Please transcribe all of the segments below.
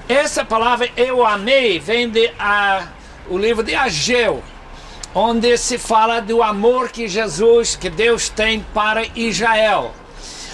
Essa palavra eu amei vem o livro de Ageu, onde se fala do amor que Deus tem para Israel.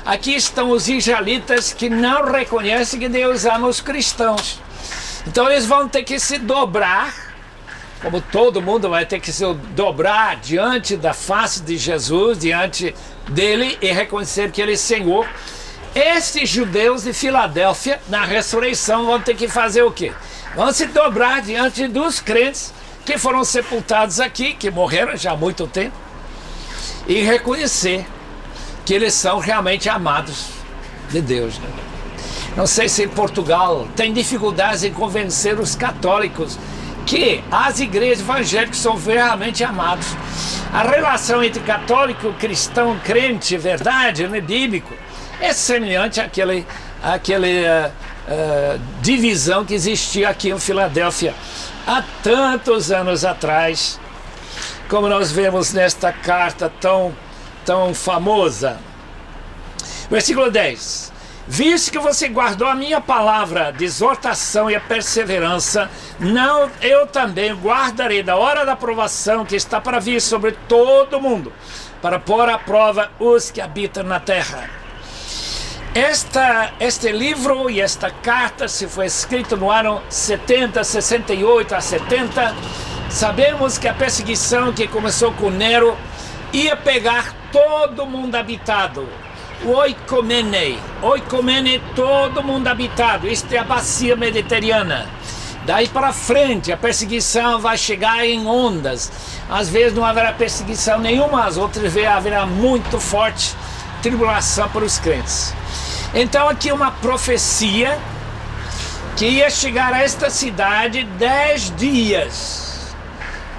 Aqui estão os israelitas que não reconhecem que Deus ama os cristãos. Então eles vão ter que se dobrar, como todo mundo vai ter que se dobrar diante da face de Jesus, diante dele, e reconhecer que ele é Senhor. Estes judeus de Filadélfia, na ressurreição, vão ter que fazer o quê? Vão se dobrar diante dos crentes que foram sepultados aqui, que morreram já há muito tempo, e reconhecer que eles são realmente amados de Deus, né? Não sei se em Portugal tem dificuldades em convencer os católicos que as igrejas evangélicas são realmente amados. A relação entre católico, cristão, crente, verdade, né, bíblico, é semelhante àquela divisão que existia aqui em Filadélfia há tantos anos atrás, como nós vemos nesta carta tão famosa. Versículo 10. Visto que você guardou a minha palavra de exortação e a perseverança, eu também guardarei da hora da provação que está para vir sobre todo o mundo, para pôr à prova os que habitam na terra. Este livro e esta carta se foi escrito no ano 68 a 70. Sabemos que a perseguição que começou com Nero ia pegar todo mundo habitado. Oikomene, todo mundo habitado. Isto é a bacia mediterrânea. Daí para frente a perseguição vai chegar em ondas. Às vezes não haverá perseguição nenhuma, às outras vezes haverá muito forte tribulação para os crentes. Então aqui uma profecia que ia chegar a esta cidade 10 dias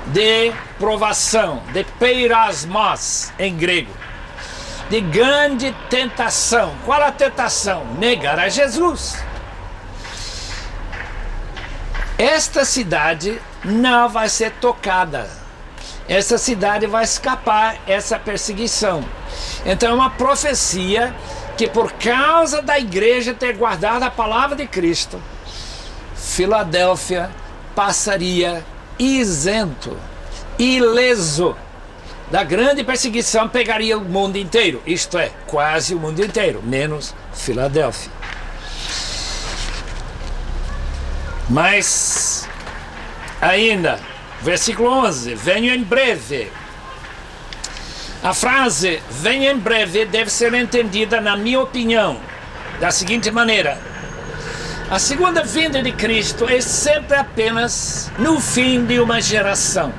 de provação, de peirasmos em grego, de grande tentação. Qual a tentação? Negar a Jesus. Esta cidade não vai ser tocada. Essa cidade vai escapar essa perseguição. Então é uma profecia que por causa da igreja ter guardado a palavra de Cristo, Filadélfia passaria isento, ileso da grande perseguição, pegaria o mundo inteiro, isto é, quase o mundo inteiro, menos Filadélfia. Mas ainda, versículo 11, venho em breve. A frase venho em breve deve ser entendida, na minha opinião, da seguinte maneira: a segunda vinda de Cristo é sempre apenas no fim de uma geração.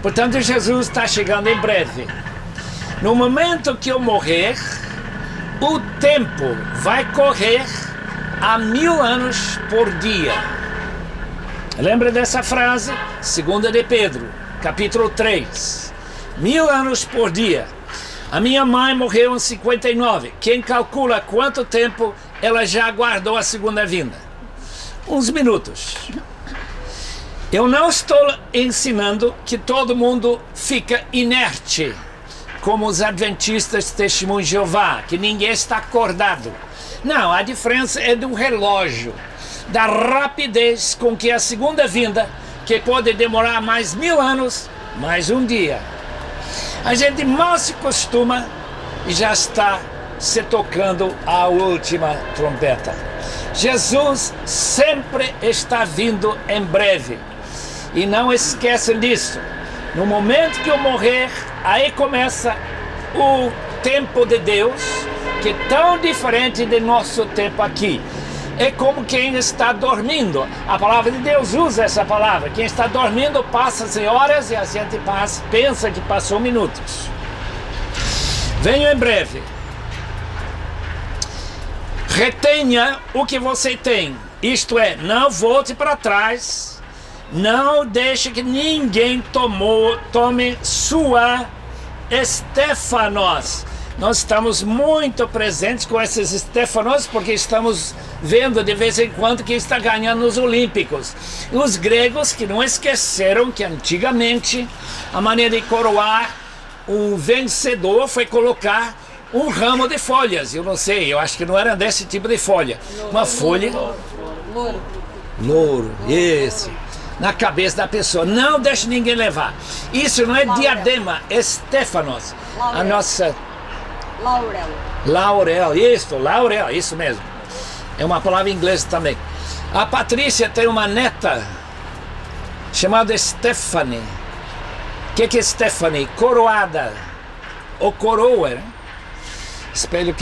Portanto, Jesus está chegando em breve. No momento que eu morrer, o tempo vai correr a 1000 anos por dia. Lembra dessa frase? 2 de Pedro, capítulo 3. 1000 anos por dia. A minha mãe morreu em 59. Quem calcula quanto tempo ela já aguardou a segunda vinda? Uns minutos. Eu não estou ensinando que todo mundo fica inerte, como os adventistas testemunhos de Jeová, que ninguém está acordado. Não, a diferença é do relógio, da rapidez com que a segunda vinda, que pode demorar mais 1000 anos, mais um dia. A gente mal se costuma e já está se tocando a última trombeta. Jesus sempre está vindo em breve. E não esqueçam disso. No momento que eu morrer, aí começa o tempo de Deus, que é tão diferente do nosso tempo aqui. É como quem está dormindo. A palavra de Deus usa essa palavra. Quem está dormindo passa-se horas e a gente pensa que passou minutos. Venho em breve. Retenha o que você tem. Isto é, não volte para trás. Não deixe que ninguém tome sua Estéfanos. Nós estamos muito presentes com esses Estéfanos, porque estamos vendo de vez em quando quem está ganhando nos Olímpicos. Os gregos que não esqueceram que antigamente a maneira de coroar um vencedor foi colocar um ramo de folhas. Eu não sei, eu acho que não era desse tipo de folha. Uma folha... Louro. Louro, isso. Na cabeça da pessoa. Não deixe ninguém levar. Isso não é diadema, é Stefanos. A nossa... Laurel. Laurel, isso mesmo. É uma palavra inglesa também. A Patrícia tem uma neta chamada Stephanie. O que é Stephanie? Coroada. Ou coroa, né? Espero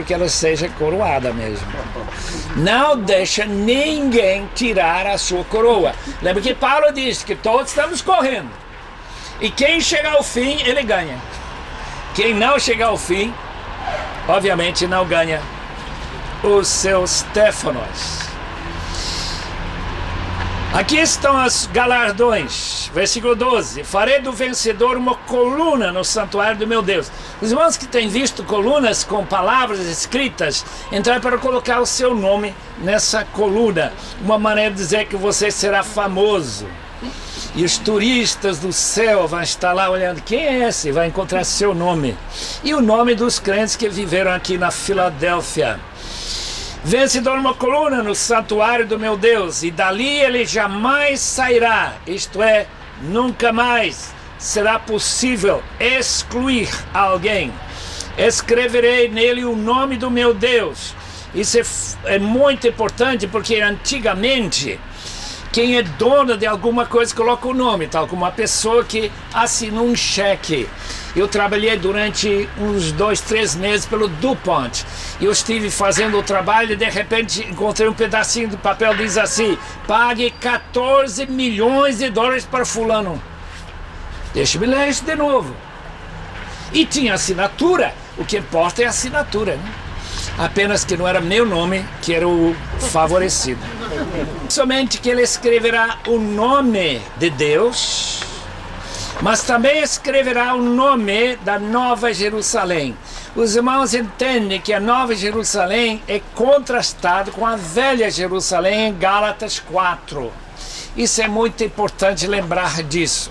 que ela seja coroada mesmo. Não deixa ninguém tirar a sua coroa. Lembra que Paulo disse que todos estamos correndo. E quem chegar ao fim, ele ganha. Quem não chegar ao fim, obviamente não ganha os seus Stefanos. Aqui estão os galardões. Versículo 12. Farei do vencedor uma coluna no santuário do meu Deus. Os irmãos que têm visto colunas com palavras escritas, entrar para colocar o seu nome nessa coluna. Uma maneira de dizer que você será famoso. E os turistas do céu vão estar lá olhando, quem é esse? Vai encontrar seu nome. E o nome dos crentes que viveram aqui na Filadélfia. Vencedor uma coluna no santuário do meu Deus, e dali ele jamais sairá, isto é, nunca mais será possível excluir alguém. Escreverei nele o nome do meu Deus. Isso é muito importante, porque antigamente quem é dono de alguma coisa coloca o nome, tal como uma pessoa que assinou um cheque. Eu trabalhei durante uns 2, 3 meses pelo DuPont. Eu estive fazendo o trabalho e de repente encontrei um pedacinho de papel que diz assim: pague 14 milhões de dólares para fulano. Deixa-me ler isso de novo. E tinha assinatura. O que importa é a assinatura, né? Apenas que não era meu nome, que era o favorecido. Somente que ele escreverá o nome de Deus, mas também escreverá o nome da Nova Jerusalém. Os irmãos entendem que a Nova Jerusalém é contrastado com a Velha Jerusalém em Gálatas 4. Isso é muito importante lembrar disso.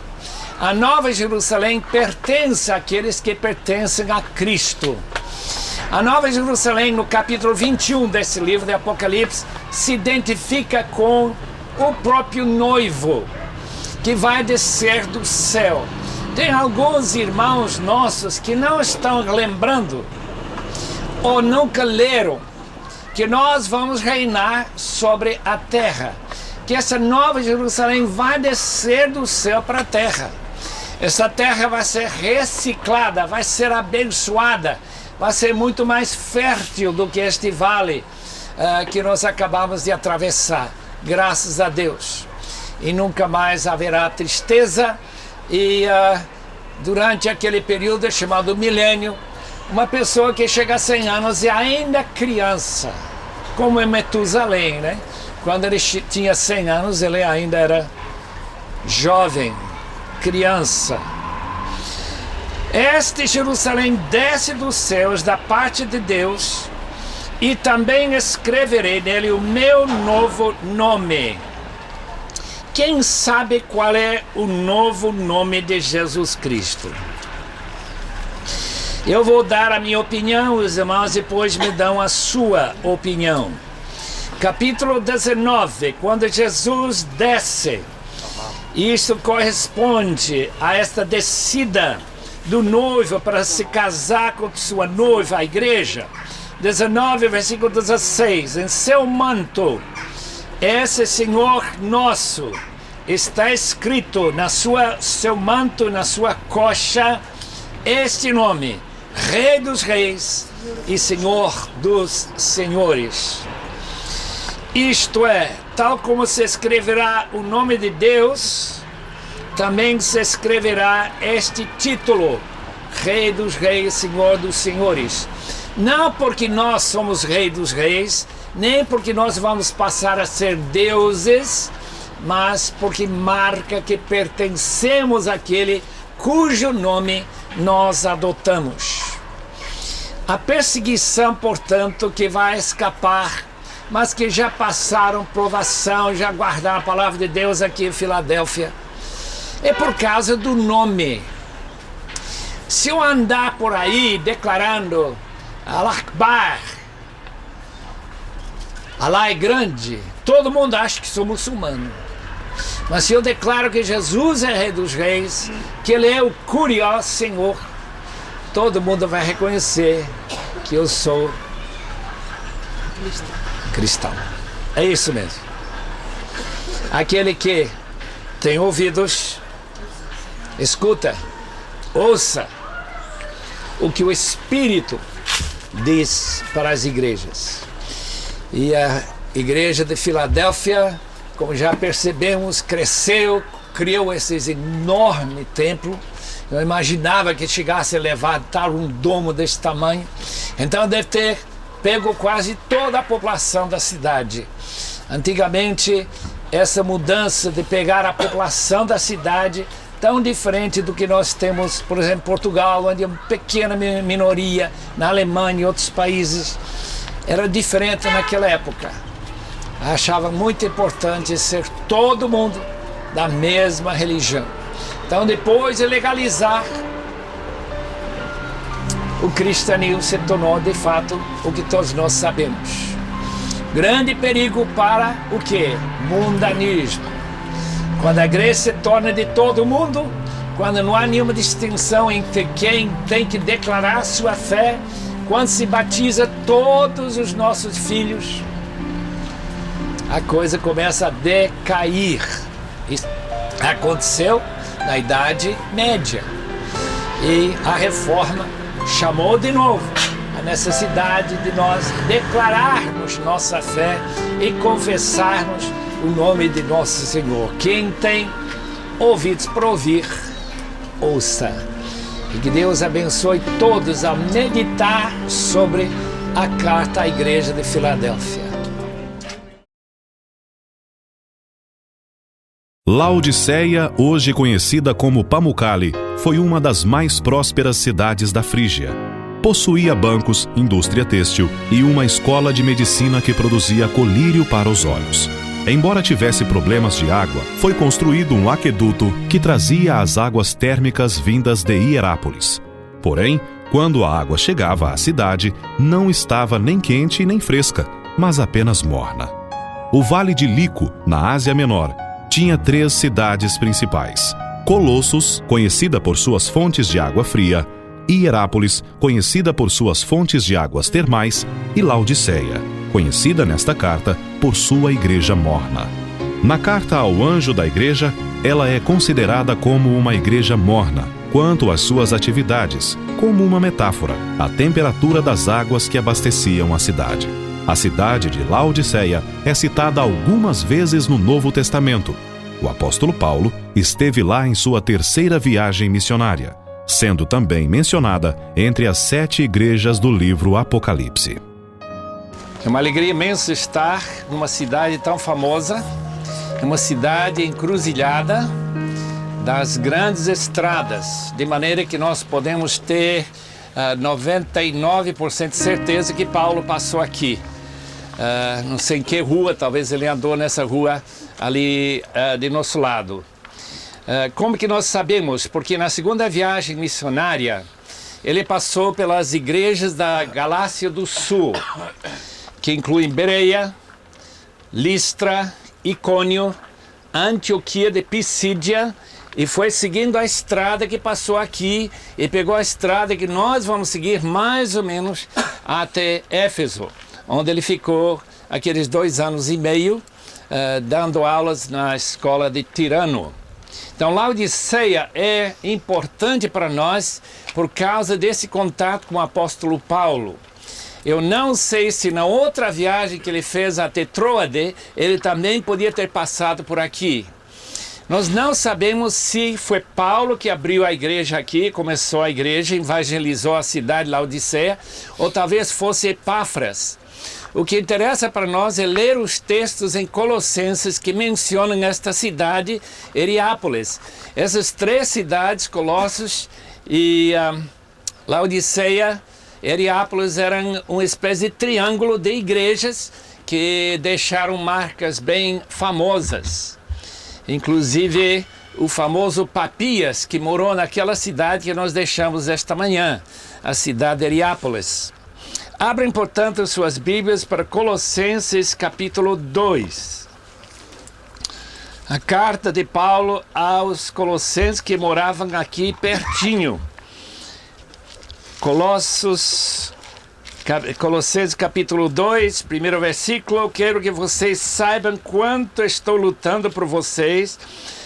A Nova Jerusalém pertence àqueles que pertencem a Cristo. A Nova Jerusalém, no capítulo 21 desse livro de Apocalipse, se identifica com o próprio noivo que vai descer do céu. Tem alguns irmãos nossos que não estão lembrando ou nunca leram que nós vamos reinar sobre a terra, que essa Nova Jerusalém vai descer do céu para a terra. Essa terra vai ser reciclada, vai ser abençoada, vai ser muito mais fértil do que este vale que nós acabamos de atravessar, graças a Deus. E nunca mais haverá tristeza. E durante aquele período chamado milênio, uma pessoa que chega a 100 anos e ainda criança, como é Metusalém, né? Quando ele tinha 100 anos, ele ainda era jovem, criança. Este Jerusalém desce dos céus da parte de Deus, e também escreverei nele o meu novo nome. Quem sabe qual é o novo nome de Jesus Cristo? Eu vou dar a minha opinião, os irmãos depois me dão a sua opinião. Capítulo 19, quando Jesus desce, isso corresponde a esta descida do noivo para se casar com sua noiva, a igreja. 19, versículo 16, em seu manto, esse Senhor nosso, está escrito na seu manto, na sua coxa, este nome: Rei dos Reis e Senhor dos Senhores. Isto é, tal como se escreverá o nome de Deus, também se escreverá este título: Rei dos Reis, Senhor dos Senhores. Não porque nós somos Rei dos Reis, nem porque nós vamos passar a ser deuses, mas porque marca que pertencemos àquele cujo nome nós adotamos. A perseguição, portanto, que vai escapar, mas que já passaram provação, já guardaram a palavra de Deus aqui em Filadélfia, é por causa do nome. Se eu andar por aí declarando Allah Akbar, Allah é grande, todo mundo acha que sou muçulmano. Mas se eu declaro que Jesus é Rei dos Reis, que Ele é o Curió Senhor, todo mundo vai reconhecer que eu sou cristão. É isso mesmo. Aquele que tem ouvidos, escuta, ouça o que o Espírito diz para as igrejas. E a igreja de Filadélfia, como já percebemos, cresceu, criou esse enorme templo. Eu imaginava que chegasse a levantar um domo desse tamanho. Então deve ter pego quase toda a população da cidade. Antigamente, essa mudança de pegar a população da cidade, tão diferente do que nós temos, por exemplo, em Portugal, onde é uma pequena minoria, na Alemanha e outros países, era diferente naquela época. Achava muito importante ser todo mundo da mesma religião. Então, depois de legalizar, o cristianismo se tornou, de fato, o que todos nós sabemos. Grande perigo para o quê? Mundanismo. Quando a igreja se torna de todo mundo, quando não há nenhuma distinção entre quem tem que declarar sua fé, quando se batiza todos os nossos filhos, a coisa começa a decair. Isso aconteceu na Idade Média. E a Reforma chamou de novo a necessidade de nós declararmos nossa fé e confessarmos o nome de nosso Senhor. Quem tem ouvidos para ouvir, ouça. E que Deus abençoe todos a meditar sobre a carta à igreja de Filadélfia. Laodiceia, hoje conhecida como Pamukkale, foi uma das mais prósperas cidades da Frígia. Possuía bancos, indústria têxtil e uma escola de medicina que produzia colírio para os olhos. Embora tivesse problemas de água, foi construído um aqueduto que trazia as águas térmicas vindas de Hierápolis. Porém, quando a água chegava à cidade, não estava nem quente nem fresca, mas apenas morna. O Vale de Lico, na Ásia Menor, tinha 3 cidades principais: Colossos, conhecida por suas fontes de água fria, Hierápolis, conhecida por suas fontes de águas termais, e Laodiceia, conhecida nesta carta por sua igreja morna. Na carta ao anjo da igreja, ela é considerada como uma igreja morna, quanto às suas atividades, como uma metáfora, a temperatura das águas que abasteciam a cidade. A cidade de Laodiceia é citada algumas vezes no Novo Testamento. O apóstolo Paulo esteve lá em sua 3ª viagem missionária, sendo também mencionada entre as 7 igrejas do livro Apocalipse. É uma alegria imensa estar numa cidade tão famosa, numa cidade encruzilhada das grandes estradas, de maneira que nós podemos ter 99% de certeza que Paulo passou aqui. Não sei em que rua, talvez ele andou nessa rua ali de nosso lado. Como que nós sabemos? Porque na 2ª viagem missionária, ele passou pelas igrejas da Galácia do Sul, que incluem Bereia, Listra, Icônio, Antioquia de Pisídia, e foi seguindo a estrada que passou aqui e pegou a estrada que nós vamos seguir mais ou menos até Éfeso, onde ele ficou aqueles 2 anos e meio dando aulas na escola de Tirano. Então, Laodiceia é importante para nós por causa desse contato com o apóstolo Paulo. Eu não sei se na outra viagem que ele fez até Troade, ele também podia ter passado por aqui. Nós não sabemos se foi Paulo que abriu a igreja aqui, começou a igreja, evangelizou a cidade de Laodiceia, ou talvez fosse Epáfras. O que interessa para nós é ler os textos em Colossenses que mencionam esta cidade, Hierápolis. Essas 3 cidades, Colossos e Laodiceia, Hierápolis, eram uma espécie de triângulo de igrejas que deixaram marcas bem famosas. Inclusive o famoso Papias, que morou naquela cidade que nós deixamos esta manhã, a cidade de Hierápolis. Abrem, portanto, suas Bíblias para Colossenses capítulo 2. A carta de Paulo aos Colossenses que moravam aqui pertinho. Colossenses capítulo 2, primeiro versículo. Quero que vocês saibam quanto estou lutando por vocês,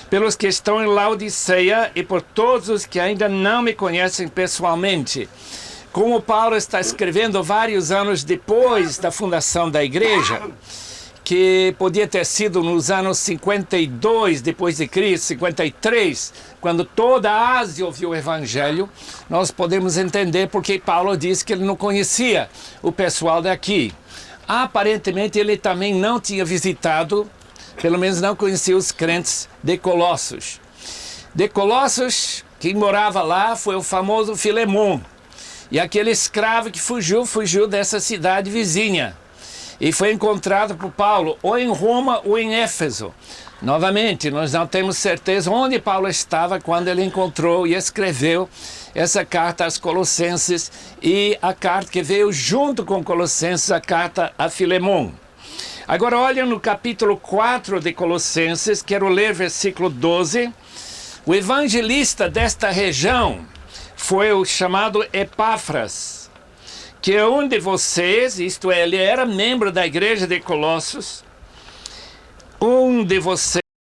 pelos que estão em Laodiceia e por todos os que ainda não me conhecem pessoalmente. Como Paulo está escrevendo vários anos depois da fundação da igreja, que podia ter sido nos anos 52 depois de Cristo, 53, quando toda a Ásia ouviu o Evangelho, nós podemos entender porque Paulo disse que ele não conhecia o pessoal daqui. Aparentemente ele também não tinha visitado, pelo menos não conhecia os crentes de Colossos. De Colossos, quem morava lá foi o famoso Filemon, e aquele escravo que fugiu dessa cidade vizinha. E foi encontrado por Paulo ou em Roma ou em Éfeso. Novamente, nós não temos certeza onde Paulo estava quando ele encontrou e escreveu essa carta aos Colossenses e a carta que veio junto com Colossenses, a carta a Filemon. Agora olhem no capítulo 4 de Colossenses, quero ler versículo 12. O evangelista desta região foi o chamado Epáfras, que é um de vocês, isto é, ele era membro da igreja de Colossos, um de vocês